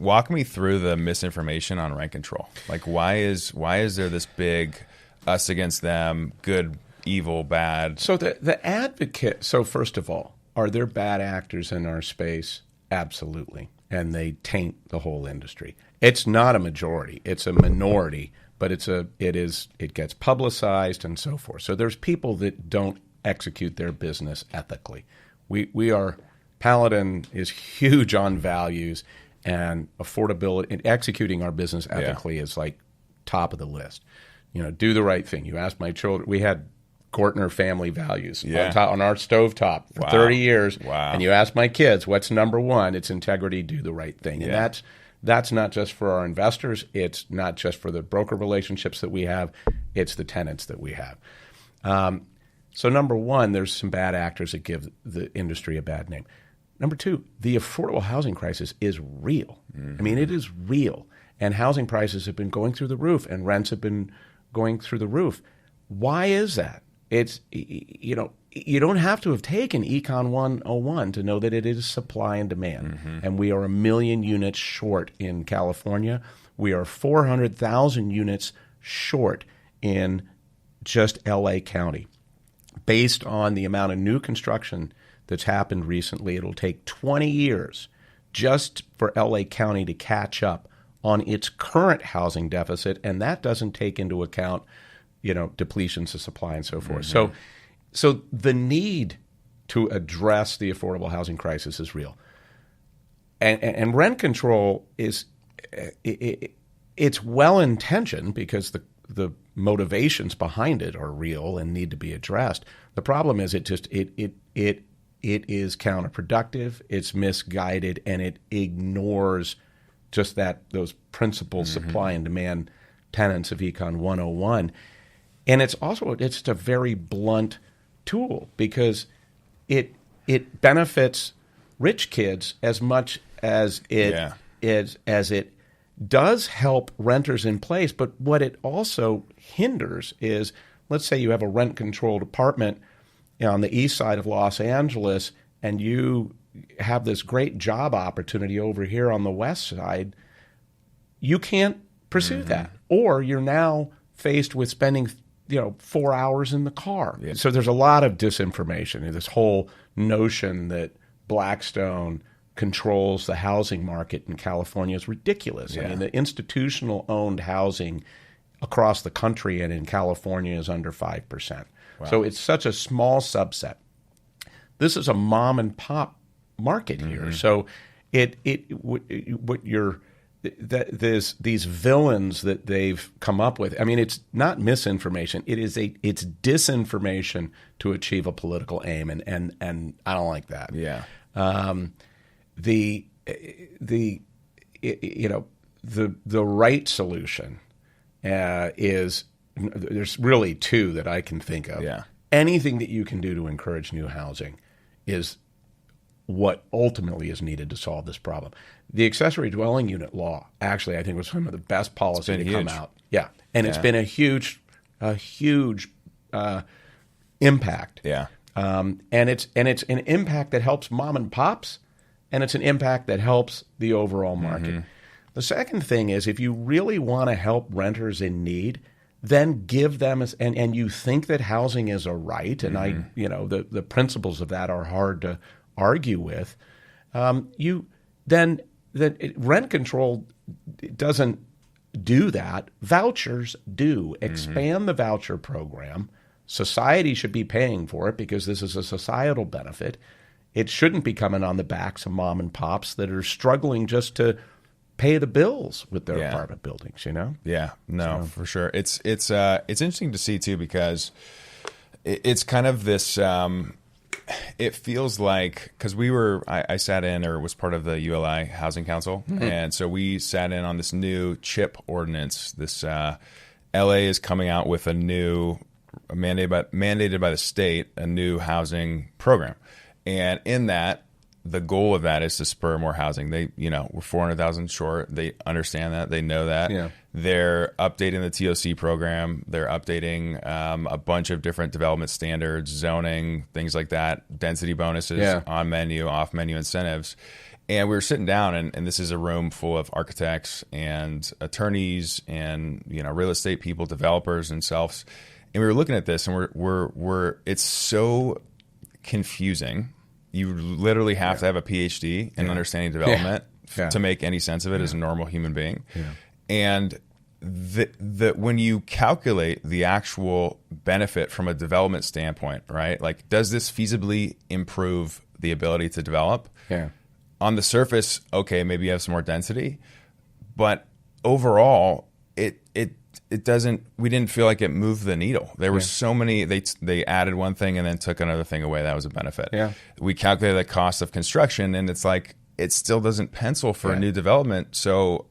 walk me through the misinformation on rent control. Like, why is there this big us against them, good, evil, bad? So the advocate. So first of all, are there bad actors in our space? Absolutely, and they taint the whole industry. It's not a majority; it's a minority, but it gets publicized and so forth. So there's people that don't execute their business ethically. We are Paladin is huge on values and affordability, and executing our business ethically is like top of the list. Do the right thing. You asked my children. We had Gortner family values on our stovetop for 30 years. Wow. And you ask my kids, what's number one? It's integrity, do the right thing. And that's not just for our investors. It's not just for the broker relationships that we have. It's the tenants that we have. So number one, there's some bad actors that give the industry a bad name. Number two, the affordable housing crisis is real. Mm-hmm. I mean, it is real. And housing prices have been going through the roof and rents have been going through the roof. Why is that? It's, you don't have to have taken Econ 101 to know that it is supply and demand. Mm-hmm. And we are 1 million units short in California. We are 400,000 units short in just LA County. Based on the amount of new construction that's happened recently, it'll take 20 years just for LA County to catch up on its current housing deficit, and that doesn't take into account depletions of supply and so forth. Mm-hmm. So the need to address the affordable housing crisis is real. And rent control is it's well-intentioned because the motivations behind it are real and need to be addressed. The problem is it is counterproductive, it's misguided, and it ignores just those principal supply and demand tenets of Econ 101. And it's a very blunt tool because it benefits rich kids as much as it does help renters in place. But what it also hinders is, let's say you have a rent-controlled apartment on the east side of Los Angeles and you have this great job opportunity over here on the west side. You can't pursue that. Or you're now faced with spending 4 hours in the car. Yeah. So there's a lot of disinformation. This whole notion that Blackstone controls the housing market in California is ridiculous. Yeah. I mean, the institutional-owned housing across the country and in California is under 5%. Wow. So it's such a small subset. This is a mom-and-pop market here. So there's these villains that they've come up with. I mean, it's not misinformation. It's disinformation to achieve a political aim, and I don't like that. Yeah. The right solution is there's really two that I can think of. Yeah. Anything that you can do to encourage new housing is what ultimately is needed to solve this problem. The accessory dwelling unit law, actually, I think was some of the best policy to come out. Yeah, and it's been a huge impact. Yeah, and it's an impact that helps mom and pops, and it's an impact that helps the overall market. The second thing is, if you really want to help renters in need, then give them and you think that housing is a right, and the principles of that are hard to argue with. Rent control doesn't do that. Vouchers do. Expand the voucher program. Society should be paying for it because this is a societal benefit. It shouldn't be coming on the backs of mom and pops that are struggling just to pay the bills with their apartment buildings, Yeah, no, for sure. It's interesting to see too, because it's kind of this, it feels like, because I sat in or was part of the ULI Housing Council. And so we sat in on this new CHIP ordinance. This LA is coming out with a new mandated by the state, a new housing program. And in that, the goal of that is to spur more housing. We're 400,000 short. They understand that. They know that. Yeah. They're updating the TOC program. They're updating a bunch of different development standards, zoning, things like that, density bonuses, on menu, off menu incentives. And we were sitting down, and this is a room full of architects and attorneys and real estate people, developers, and selves. And we were looking at this, and we're it's so confusing. You literally have to have a PhD in understanding development to make any sense of it as a normal human being. Yeah. And when you calculate the actual benefit from a development standpoint, right? Like, does this feasibly improve the ability to develop? Yeah. On the surface, okay, maybe you have some more density, but overall, it doesn't. We didn't feel like it moved the needle. There were so many. They added one thing and then took another thing away. That was a benefit. Yeah. We calculated the cost of construction, and it's like it still doesn't pencil for a new development. So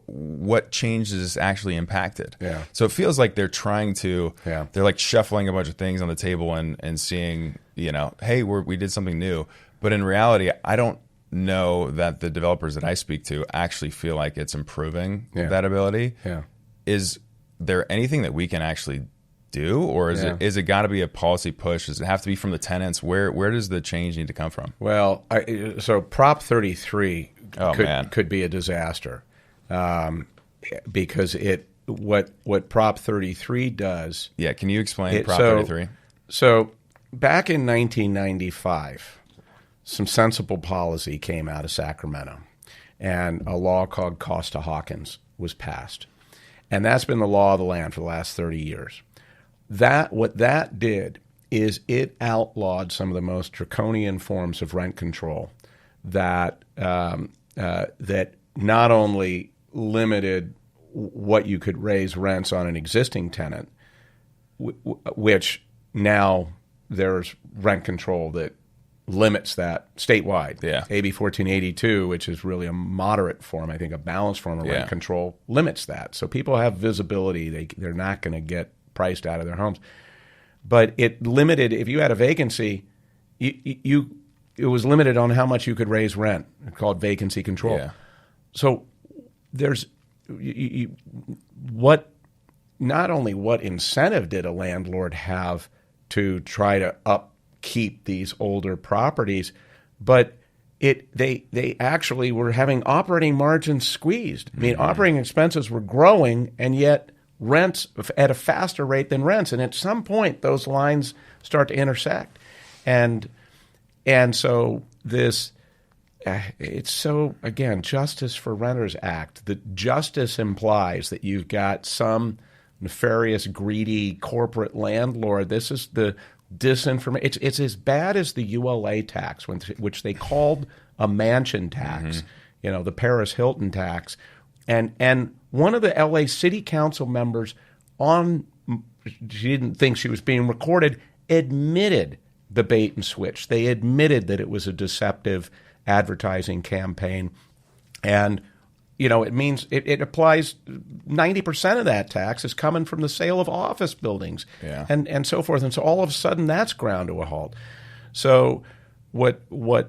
what changes is actually impacted? Yeah. So it feels like they're trying to. Yeah. They're like shuffling a bunch of things on the table and seeing, hey, we did something new. But in reality, I don't know that the developers that I speak to actually feel like it's improving that ability. Yeah. Is there anything that we can actually do, or is it got to be a policy push? Does it have to be from the tenants? Where does the change need to come from? Well, so Prop 33 could be a disaster because what Prop 33 does. Yeah, can you explain Prop 33? So back in 1995. Some sensible policy came out of Sacramento, and a law called Costa Hawkins was passed. And that's been the law of the land for the last 30 years. What that did is it outlawed some of the most draconian forms of rent control that not only limited what you could raise rents on an existing tenant, which now there's rent control that limits that statewide. Yeah. AB 1482, which is really a moderate form, I think a balanced form of rent control, limits that. So people have visibility. They're not going to get priced out of their homes. But it limited, if you had a vacancy, it was limited on how much you could raise rent. It's called vacancy control. Yeah. So there's not only what incentive did a landlord have to try to upkeep these older properties, but they actually were having operating margins squeezed. I mean, operating expenses were growing, and yet rents at a faster rate than rents. And at some point, those lines start to intersect, and so this. It's so, again, Justice for Renters Act. The justice implies that you've got some nefarious, greedy corporate landlord. This is the disinformation. It's as bad as the ULA tax, which they called a mansion tax, the Paris Hilton tax. And one of the LA City Council members, she didn't think she was being recorded, admitted the bait and switch. They admitted that it was a deceptive advertising campaign. And, it means it applies 90% of that tax is coming from the sale of office buildings and so forth. And so all of a sudden that's ground to a halt. So what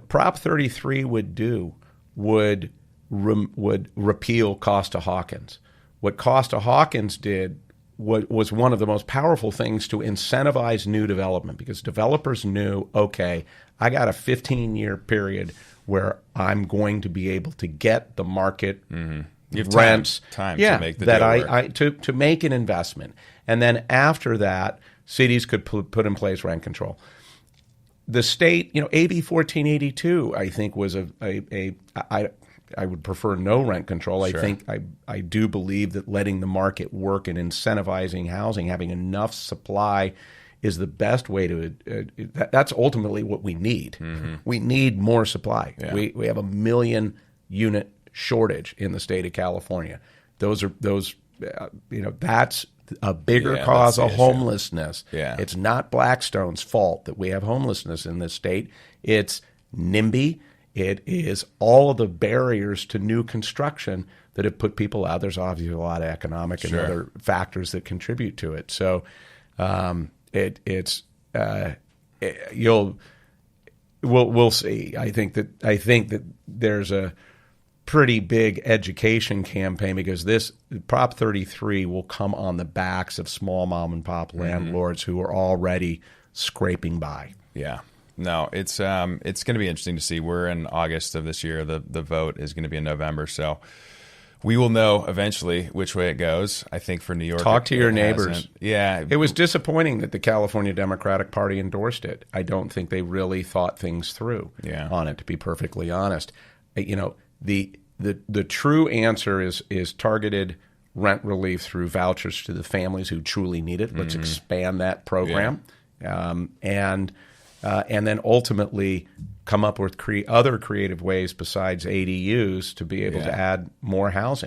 Prop 33 would do would repeal Costa Hawkins. What Costa Hawkins did was one of the most powerful things to incentivize new development, because developers knew, okay, I got a 15-year period where I'm going to be able to get the market rents, time to make the deal work. To make an investment, and then after that, cities could put in place rent control. The state, AB 1482, I think was I would prefer no rent control. Sure. I do believe that letting the market work and incentivizing housing, having enough supply, is the best way to. That's ultimately what we need. We need more supply. Yeah. We have a 1 million unit shortage in the state of California. That's a bigger cause of homelessness. Yeah. It's not Blackstone's fault that we have homelessness in this state. It's NIMBY. It is all of the barriers to new construction that have put people out. There's obviously a lot of economic and other factors that contribute to it. So we'll see. I think that there's a pretty big education campaign, because this Prop 33 will come on the backs of small mom and pop landlords who are already scraping by. Yeah. No, it's going to be interesting to see. We're in August of this year. The vote is going to be in November, so we will know eventually which way it goes. I think for New York, talk to your neighbors. Yeah, it was disappointing that the California Democratic Party endorsed it. I don't think they really thought things through on it, to be perfectly honest. You know, the true answer is targeted rent relief through vouchers to the families who truly need it. Let's expand that program, and then ultimately come up with other creative ways besides ADUs to be able to add more housing.